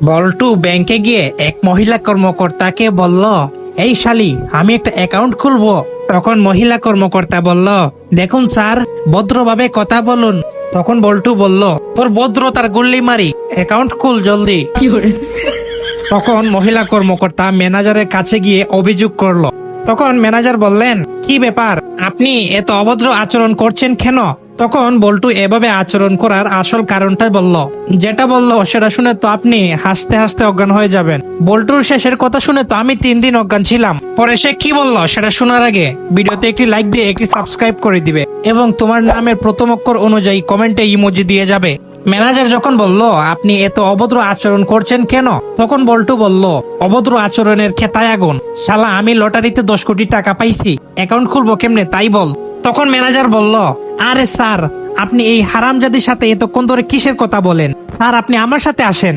বল্টু ব্যাংকে গিয়ে এক মহিলা কর্মকর্তাকে বলল, এই শালি, আমি একটা অ্যাকাউন্ট খুলবো। তখন মহিলা কর্মকর্তা বলল, দেখুন স্যার, ভদ্রভাবে কথা বলুন। তখন বল্টু বলল, তোর ভদ্রতার গুল্লি মারি, অ্যাকাউন্ট খুল জলদি। তখন মহিলা কর্মকর্তা ম্যানেজারের কাছে গিয়ে অভিযোগ করলো। তখন ম্যানেজার বললেন, কি ব্যাপার, আপনি এত অভদ্র আচরণ করছেন কেন? তখন বল্টু এভাবে আচরণ করার আসল কারণটা বলল। যেটা বললো সেটা শুনে তো আপনি হাসতে হাসতে অজ্ঞান হয়ে যাবেন। বল্টুর শেষের কথা শুনে তো আমি 3 দিন অজ্ঞান ছিলাম। পরে সে কি বললো সেটা শোনার আগে ভিডিওতে একটি লাইক দিয়ে একটি সাবস্ক্রাইব করে দিবে এবং তোমার নামের প্রথম অক্ষর অনুযায়ী কমেন্টে ইমোজি দিয়ে যাবে। ম্যানেজার যখন বলল, আপনি এত অভদ্র আচরণ করছেন কেন? তখন বল্টু বলল, অভদ্র আচরণের খেতায় আগুন। শালা, আমি লটারিতে 10 কোটি টাকা পাইছি, অ্যাকাউন্ট খুলবো কেমনে তাই বল। তখন ম্যানেজার বলল, আরে স্যার, আপনি এই হারামজাদির সাথে এতক্ষণ ধরে কিসের কথা বলেন? স্যার, আপনি আমার সাথে আসেন।